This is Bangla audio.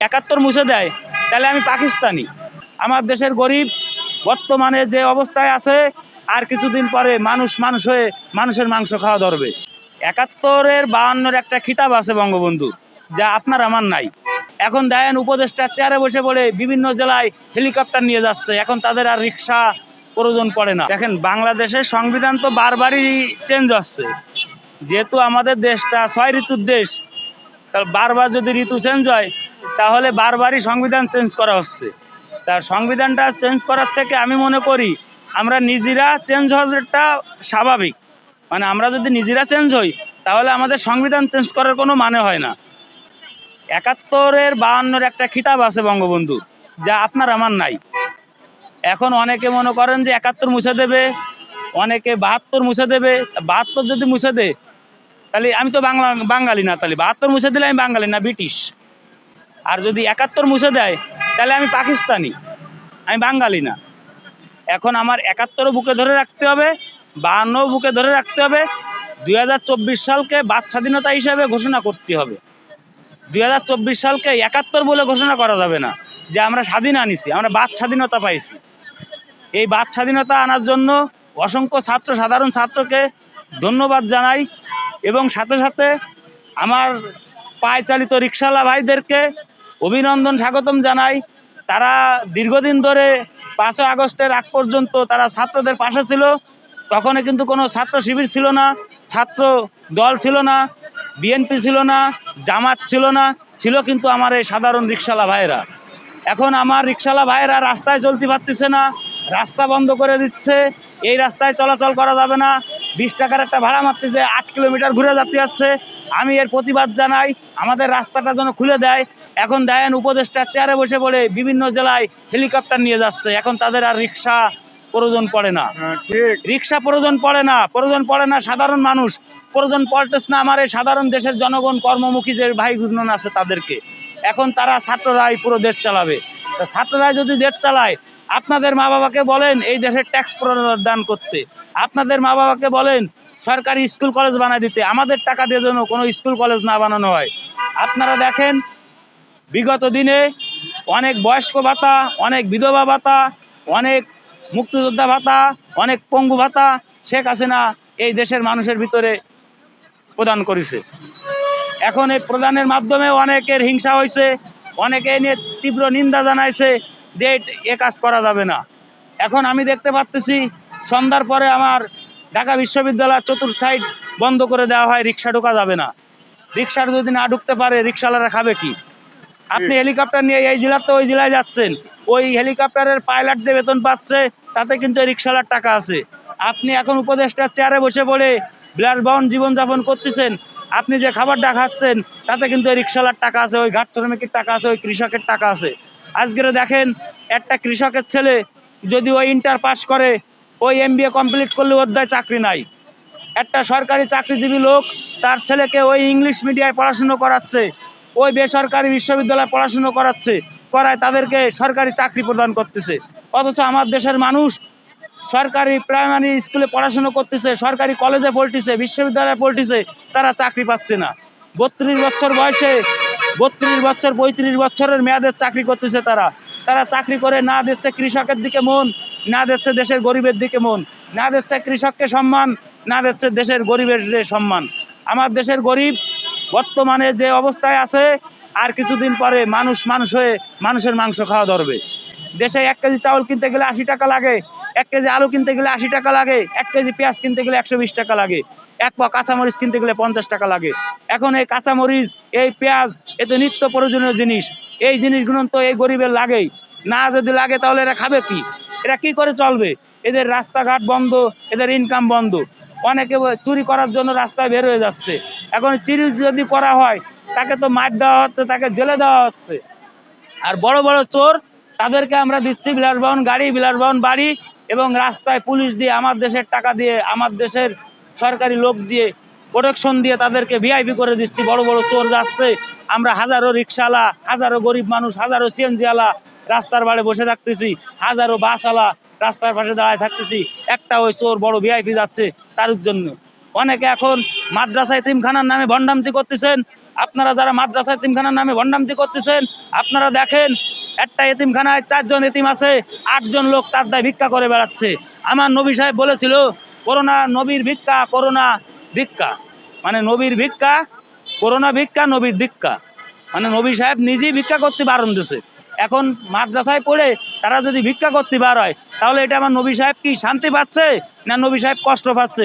৭১ মুছে দেয় তাহলে আমি পাকিস্তানি। আমার দেশের গরিব বর্তমানে যে অবস্থায় আছে, আর কিছুদিন পরে মানুষ হয়ে মানুষের মাংস খাওয়া ধরবে। ৭১-এর ৫২-এর একটা খিতাব আছে বঙ্গবন্ধু, যা আপনার আমার নাই। এখন দেখেন উপদেষ্টার চেয়ারে বসে বলে বিভিন্ন জেলায় হেলিকপ্টার নিয়ে যাচ্ছে, এখন তাদের আর রিক্সা প্রয়োজন পড়ে না। দেখেন বাংলাদেশের সংবিধান তো বারবারই চেঞ্জ হচ্ছে, যেহেতু আমাদের দেশটা ৬ ঋতুর দেশ, বারবার যদি ঋতু চেঞ্জ হয় তাহলে বারবারই সংবিধান চেঞ্জ করা হচ্ছে। তার সংবিধানটা চেঞ্জ করার থেকে আমি মনে করি আমরা নিজেরা চেঞ্জ হওয়াটা স্বাভাবিক। মানে আমরা যদি নিজেরা চেঞ্জ হই তাহলে আমাদের সংবিধান চেঞ্জ করার কোনো মানে হয় না। ৭১-এর ৫২-এর একটা খিতাব আছে বঙ্গবন্ধু, যা আপনার আমার নাই। এখন অনেকে মনে করেন যে ৭১ মুছে দেবে, অনেকে ৭২ মুছে দেবে। ৭২ যদি মুছে দেয় তাহলে আমি তো বাঙালি না, তাহলে ৭২ মুছে দিলে আমি বাঙালি না, ব্রিটিশ। আর যদি ৭১ মুছে দেয় তাহলে আমি পাকিস্তানি, আমি বাঙালি না। এখন আমার ৭১-ও বুকে ধরে রাখতে হবে, ৫২-ও বুকে ধরে রাখতে হবে। ২০২৪ সালকে বাক স্বাধীনতা হিসাবে ঘোষণা করতে হবে। ২০২৪ সালকে ৭১ বলে ঘোষণা করা যাবে না যে আমরা স্বাধীন আনিছি, আমরা বাক স্বাধীনতা পাইছি। এই বাক স্বাধীনতা আনার জন্য অসংখ্য সাধারণ ছাত্রকে ধন্যবাদ জানাই, এবং সাথে সাথে আমার পায়ে চালিত রিক্সাওয়ালা ভাইদেরকে অভিনন্দন স্বাগতম জানাই। তারা দীর্ঘদিন ধরে ৫ই আগস্টের আগ পর্যন্ত তারা ছাত্রদের পাশে ছিল। তখন কিন্তু কোনো ছাত্র শিবির ছিল না, ছাত্র দল ছিল না, বিএনপি ছিল না, জামাত ছিল না, ছিল কিন্তু আমার এই সাধারণ রিক্সাওয়ালা ভাইয়েরা। এখন আমার রিক্সাওয়ালা ভাইয়েরা রাস্তায় চলতে পারতেছে না, রাস্তা বন্ধ করে দিচ্ছে, এই রাস্তায় চলাচল করা যাবে না। ২০ টাকার একটা ভাড়া মারতেছে, ৮ কিলোমিটার ঘুরে যেতে হচ্ছে। আমি এর প্রতিবাদ জানাই, আমাদের রাস্তাটা যেন খুলে দেয়। এখন দেখেন উপদেষ্টার চেয়ারে বসে বলে বিভিন্ন জেলায় হেলিকপ্টার নিয়ে যাচ্ছে, এখন তাদের আর রিক্সা প্রয়োজন পড়ে না। রিক্সা প্রয়োজন পড়ে না, সাধারণ মানুষ প্রয়োজন পড়তেছে না। আমার এই সাধারণ দেশের জনগণ, কর্মমুখী যে ভাইগুলো আছে তাদেরকে, এখন তারা ছাত্ররাই পুরো দেশ চালাবে। ছাত্ররাই যদি দেশ চালায়, আপনাদের মা বাবাকে বলেন এই দেশের ট্যাক্স প্রদান করতে, আপনাদের মা বাবাকে বলেন সরকারি স্কুল কলেজ বানায় দিতে, আমাদের টাকা দিয়ে যেন কোনো স্কুল কলেজ না বানানো হয়। আপনারা দেখেন বিগত দিনে অনেক বয়স্ক ভাতা, অনেক বিধবা ভাতা, অনেক মুক্তিযোদ্ধা ভাতা, অনেক পঙ্গু ভাতা শেখ হাসিনা এই দেশের মানুষের ভিতরে প্রদান করেছে। এখন এই প্রদানের মাধ্যমে অনেকের হিংসা হয়েছে, অনেকে নিয়ে তীব্র নিন্দা জানাইছে যে এ কাজ করা যাবে না। এখন আমি দেখতে পাচ্ছি সন্ধ্যার পরে আমার ঢাকা বিশ্ববিদ্যালয়ের চতুর্থ সাইড বন্ধ করে দেওয়া হয়, রিক্সা ঢোকা যাবে না। রিক্সার যদি না ঢুকতে পারে রিক্সাওয়ালারা খাবে কি? আপনি হেলিকপ্টার নিয়ে এই জেলা তো ওই জেলায় যাচ্ছেন, ওই হেলিকপ্টারের পাইলট যে বেতন পাচ্ছে তাতে কিন্তু রিক্সাওয়ালার টাকা আছে। আপনি এখন উপদেষ্টার চেয়ারে বসে পড়ে বিলাসবহুল জীবনযাপন করতেছেন, আপনি যে খাবারটা খাচ্ছেন তাতে কিন্তু রিক্সাওয়ালার টাকা আছে, ওই ঘাট শ্রমিকের টাকা আছে, ওই কৃষকের টাকা আছে। আজকে দেখেন একটা কৃষকের ছেলে যদি ওই ইন্টার পাস করে, ওই MBA কমপ্লিট করলে অধ্যায় চাকরি নাই। একটা সরকারি চাকরিজীবী লোক তার ছেলেকে ওই ইংলিশ মিডিয়ায় পড়াশুনো করাচ্ছে, ওই বেসরকারি বিশ্ববিদ্যালয়ে পড়াশুনো করায় তাদেরকে সরকারি চাকরি প্রদান করতেছে। অথচ আমার দেশের মানুষ সরকারি প্রাইমারি স্কুলে পড়াশুনো করতেছে, সরকারি কলেজে পড়তেছে, বিশ্ববিদ্যালয়ে পড়তেছে, তারা চাকরি পাচ্ছে না। ৩২ বছর বয়সে ৩২ বছরের মেয়াদের চাকরি করতেছে তারা চাকরি করে না দিচ্ছে কৃষকের দিকে মন, না দিচ্ছে দেশের গরিবের দিকে মন, না দিচ্ছে কৃষককে সম্মান, না দিচ্ছে দেশের গরিবের সম্মান। আমার দেশের গরিব বর্তমানে যে অবস্থায় আছে, আর কিছুদিন পরে মানুষ হয়ে মানুষের মাংস খাওয়া ধরবে। দেশে ১ কেজি চাউল কিনতে গেলে ৮০ টাকা লাগে, ১ কেজি আলু কিনতে গেলে ৮০ টাকা লাগে, ১ কেজি পেঁয়াজ কিনতে গেলে ১২০ টাকা লাগে, ১ পা কাঁচামরিচ কিনতে গেলে ৫০ টাকা লাগে। এখন এই কাঁচামরিচ, এই পেঁয়াজ, এ তো নিত্য প্রয়োজনীয় জিনিস, এই জিনিসগুলো তো এই গরিবের লাগেই না। যদি লাগে তাহলে এরা খাবে কি? এরা কি করে চলবে? এদের রাস্তাঘাট বন্ধ, এদের ইনকাম বন্ধ। অনেকে চুরি করার জন্য রাস্তায় বের হয়ে যাচ্ছে। এখন চুরি যদি করা হয় তাকে তো মার দেওয়া হচ্ছে, তাকে জেলে দেওয়া হচ্ছে। আর বড় বড় চোর তাদেরকে আমরা দিচ্ছি বিলাসবহুল গাড়ি, বিলাসবহুল বাড়ি, এবং রাস্তায় পুলিশ দিয়ে, আমার দেশের টাকা দিয়ে, আমার দেশের সরকারি লোক দিয়ে, প্রোটেকশন দিয়ে তাদেরকে ভিআইপি করে দিচ্ছি। বড় বড় চোর যাচ্ছে, আমরা হাজারো রিক্সাওয়ালা, হাজারো গরিব মানুষ, হাজারো সিএনজিওয়ালা রাস্তার বাড়ে বসে থাকতেছি, হাজারো বাসওয়ালা রাস্তার পাশে দাঁড়ায় থাকতেছি, একটা ওই চোর বড় ভিআইপি যাচ্ছে তার জন্য। অনেকে এখন মাদ্রাসা এতিমখানার নামে ভণ্ডামতি করতেছেন, আপনারা যারা মাদ্রাসা এতিমখানার নামে ভণ্ডামি করতেছেন, আপনারা দেখেন একটা এতিমখানায় 4 জন এতিম আছে, 8 জন লোক তার দায় ভিক্ষা করে বেড়াচ্ছে। আমার নবী সাহেব বলেছিল করোনা নবীর ভিক্ষা, করোনা ভিক্ষা, মানে নবীর ভিক্ষা, করোনা ভিক্ষা, নবীর দীক্ষা, মানে নবী সাহেব নিজেই ভিক্ষা করতে বারণ দিছে। এখন মাদ্রাসায় পড়ে তারা যদি ভিক্ষা করতে বার হয়, তাহলে এটা আমার নবী সাহেব কি শান্তি পাচ্ছে না নবী সাহেব কষ্ট পাচ্ছে?